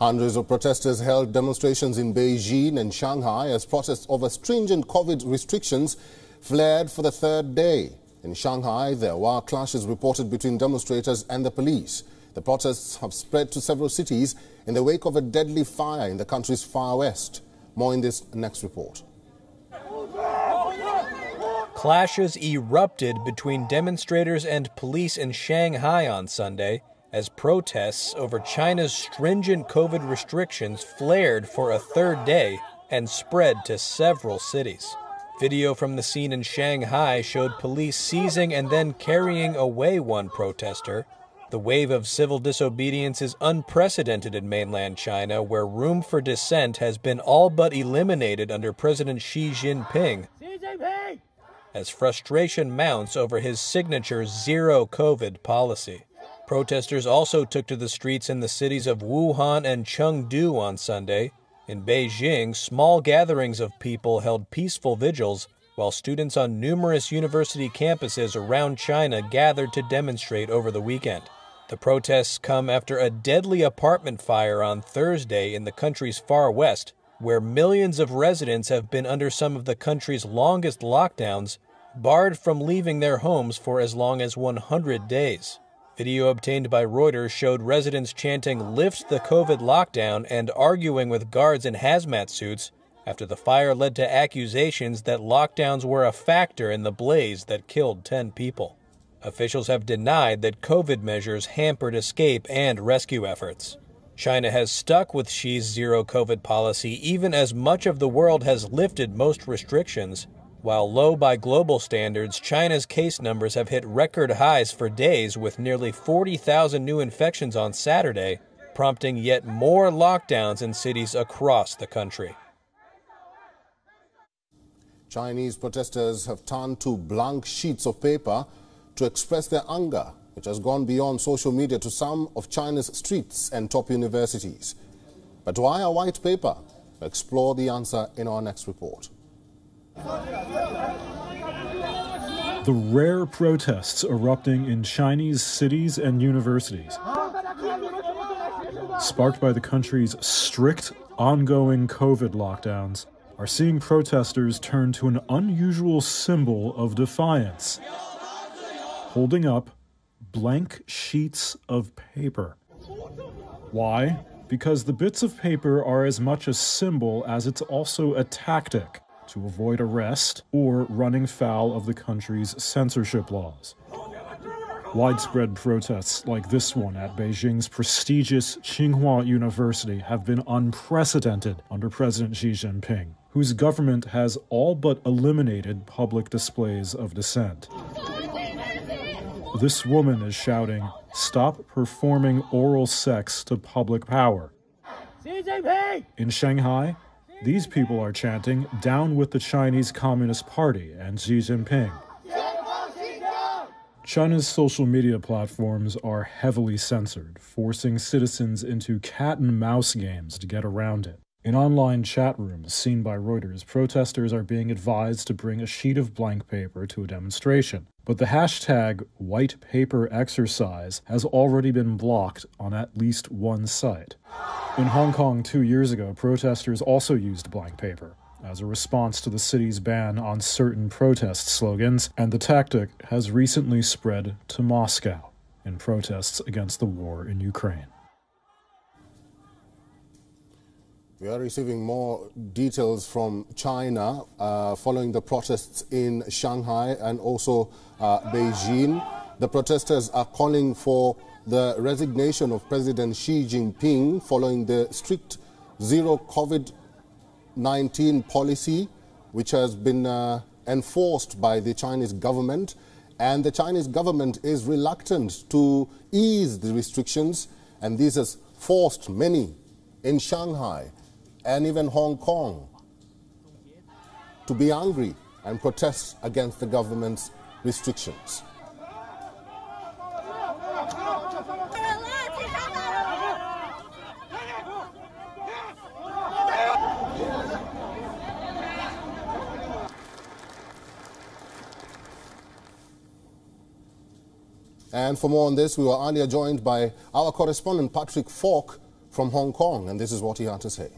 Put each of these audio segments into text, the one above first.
Hundreds of protesters held demonstrations in Beijing and Shanghai as protests over stringent COVID restrictions flared for the third day. In Shanghai, there were clashes reported between demonstrators and the police. The protests have spread to several cities in the wake of a deadly fire in the country's far west. More in this next report. Clashes erupted between demonstrators and police in Shanghai on Sunday as protests over China's stringent COVID restrictions flared for a third day and spread to several cities. Video from the scene in Shanghai showed police seizing and then carrying away one protester. The wave of civil disobedience is unprecedented in mainland China, where room for dissent has been all but eliminated under President Xi Jinping, as frustration mounts over his signature zero COVID policy. Protesters also took to the streets in the cities of Wuhan and Chengdu on Sunday. In Beijing, small gatherings of people held peaceful vigils, while students on numerous university campuses around China gathered to demonstrate over the weekend. The protests come after a deadly apartment fire on Thursday in the country's far west, where millions of residents have been under some of the country's longest lockdowns, barred from leaving their homes for as long as 100 days. Video obtained by Reuters showed residents chanting "Lift the COVID lockdown" and arguing with guards in hazmat suits after the fire led to accusations that lockdowns were a factor in the blaze that killed 10 people. Officials have denied that COVID measures hampered escape and rescue efforts. China has stuck with Xi's zero COVID policy even as much of the world has lifted most restrictions. While low by global standards, China's case numbers have hit record highs for days with nearly 40,000 new infections on Saturday, prompting yet more lockdowns in cities across the country. Chinese protesters have turned to blank sheets of paper to express their anger, which has gone beyond social media to some of China's streets and top universities. But why a white paper? We'll explore the answer in our next report. The rare protests erupting in Chinese cities and universities, sparked by the country's strict, ongoing COVID lockdowns, are seeing protesters turn to an unusual symbol of defiance, holding up blank sheets of paper. Why? Because the bits of paper are as much a symbol as it's also a tactic to avoid arrest or running foul of the country's censorship laws. Widespread protests like this one at Beijing's prestigious Tsinghua University have been unprecedented under President Xi Jinping, whose government has all but eliminated public displays of dissent. This woman is shouting, "Stop performing oral sex to public power." In Shanghai, these people are chanting, "Down with the Chinese Communist Party and Xi Jinping." China's social media platforms are heavily censored, forcing citizens into cat-and-mouse games to get around it. In online chat rooms seen by Reuters, protesters are being advised to bring a sheet of blank paper to a demonstration. But the hashtag white paper exercise has already been blocked on at least one site. In Hong Kong 2 years ago, protesters also used blank paper as a response to the city's ban on certain protest slogans, and the tactic has recently spread to Moscow in protests against the war in Ukraine. We are receiving more details from China following the protests in Shanghai and also Beijing. The protesters are calling for the resignation of President Xi Jinping following the strict zero COVID-19 policy, which has been enforced by the Chinese government. And the Chinese government is reluctant to ease the restrictions, and this has forced many in Shanghai and even Hong Kong to be angry and protest against the government's restrictions. And for more on this, we were earlier joined by our correspondent Patrick Falk, from Hong Kong, and this is what he had to say.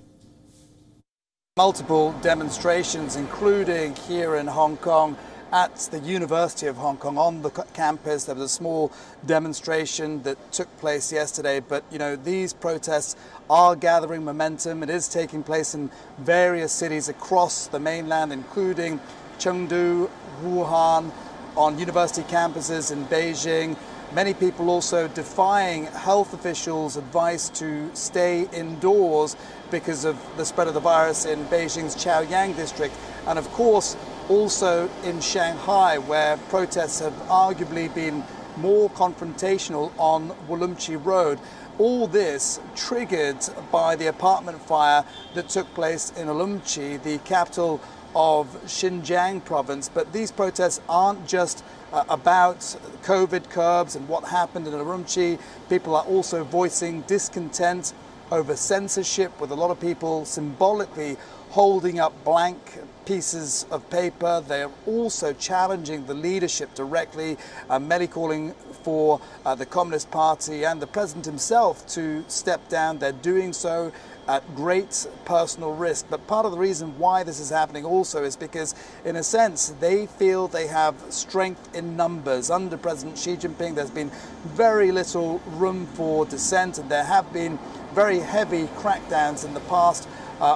Multiple demonstrations, including here in Hong Kong at the University of Hong Kong on the campus. There was a small demonstration that took place yesterday, but these protests are gathering momentum. It is taking place in various cities across the mainland, including Chengdu, Wuhan, on university campuses in Beijing. Many people also defying health officials' advice to stay indoors because of the spread of the virus in Beijing's Chaoyang district, and of course also in Shanghai, where protests have arguably been more confrontational on Urumqi Road. All this triggered by the apartment fire that took place in Urumqi, the capital of Xinjiang province. But these protests aren't just about COVID curbs and what happened in Urumqi. People are also voicing discontent over censorship, with a lot of people symbolically holding up blank pieces of paper. They are also challenging the leadership directly, many calling for the Communist Party and the president himself to step down. They're doing so at great personal risk. But part of the reason why this is happening also is because, in a sense, they feel they have strength in numbers. Under President Xi Jinping, there's been very little room for dissent, and there have been very heavy crackdowns in the past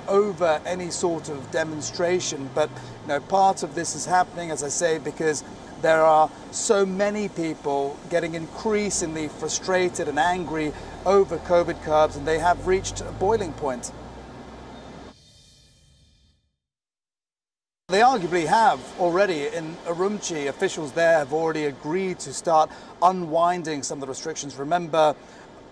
over any sort of demonstration. But part of this is happening, as I say, because there are so many people getting increasingly frustrated and angry over COVID curbs, and they have reached a boiling point. They arguably have already. In Urumqi, officials there have already agreed to start unwinding some of the restrictions. Remember,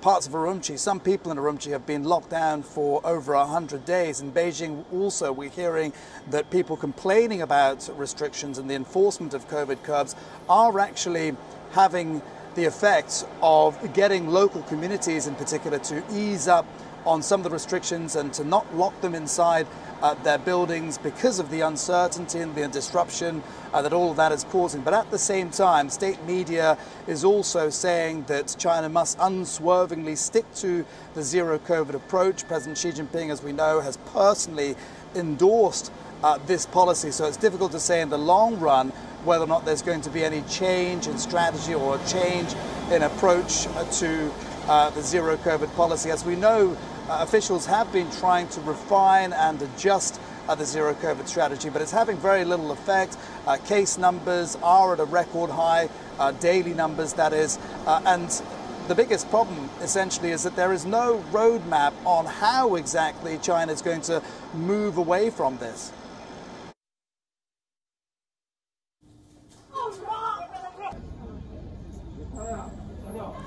parts of Urumqi, some people in Urumqi have been locked down for over 100 days. In Beijing also, we're hearing that people complaining about restrictions and the enforcement of COVID curbs are actually having the effect of getting local communities in particular to ease up on some of the restrictions and to not lock them inside their buildings because of the uncertainty and the disruption that all of that is causing. But at the same time, state media is also saying that China must unswervingly stick to the zero COVID approach. President Xi Jinping, as we know, has personally endorsed this policy. So it's difficult to say in the long run whether or not there's going to be any change in strategy or a change in approach to the zero COVID policy. As we know, officials have been trying to refine and adjust the zero COVID strategy, but it's having very little effect. Case numbers are at a record high, daily numbers that is, and the biggest problem essentially is that there is no roadmap on how exactly China is going to move away from this.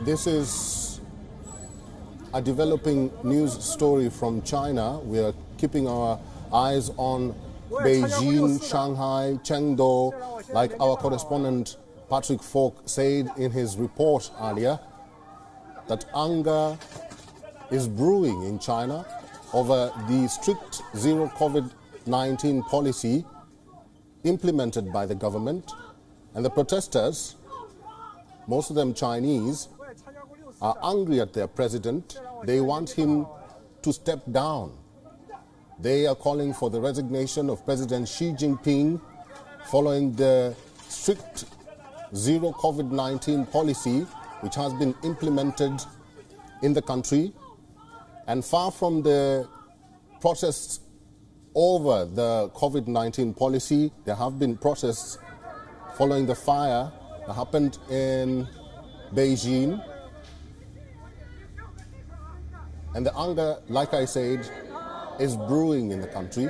This is a developing news story from China. We are keeping our eyes on Beijing, Shanghai, Chengdu, like our correspondent Patrick Falk said in his report earlier, that anger is brewing in China over the strict zero COVID-19 policy implemented by the government, and the protesters, most of them Chinese, are angry at their president. They want him to step down. They are calling for the resignation of President Xi Jinping following the strict zero COVID-19 policy which has been implemented in the country. And far from the protests over the COVID-19 policy, there have been protests following the fire that happened in Beijing. And the anger, like I said, is brewing in the country.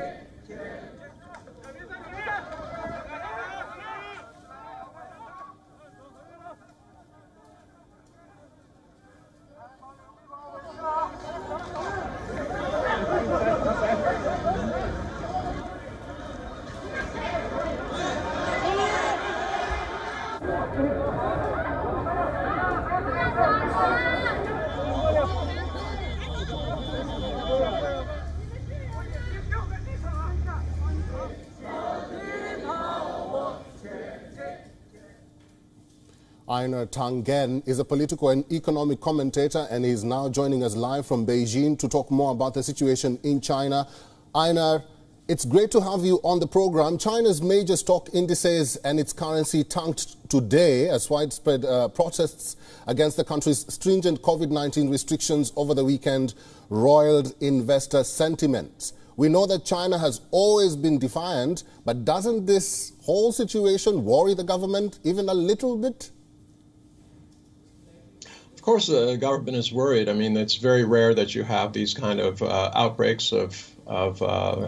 Einar Tangen is a political and economic commentator, and he's now joining us live from Beijing to talk more about the situation in China. Einar, it's great to have you on the program. China's major stock indices and its currency tanked today as widespread protests against the country's stringent COVID-19 restrictions over the weekend roiled investor sentiment. We know that China has always been defiant, but doesn't this whole situation worry the government even a little bit? Of course, the government is worried. I mean, it's very rare that you have these kind of outbreaks of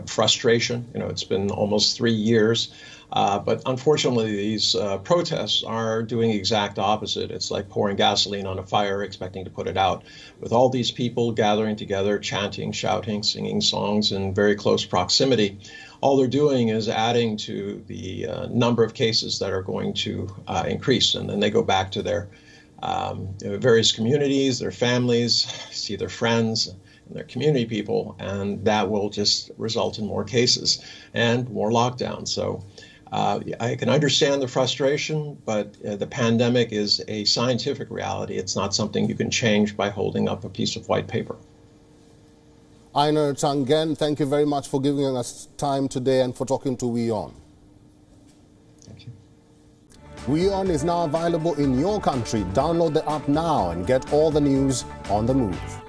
frustration. You know, it's been almost 3 years. But unfortunately, these protests are doing the exact opposite. It's like pouring gasoline on a fire, expecting to put it out. With all these people gathering together, chanting, shouting, singing songs in very close proximity, all they're doing is adding to the number of cases that are going to increase. And then they go back to their various communities, their families, see their friends, and their community people, and that will just result in more cases and more lockdowns. So I can understand the frustration, but the pandemic is a scientific reality. It's not something you can change by holding up a piece of white paper. Einar Tangen, thank you very much for giving us time today and for talking to WION. Thank you. WION is now available in your country. Download the app now and get all the news on the move.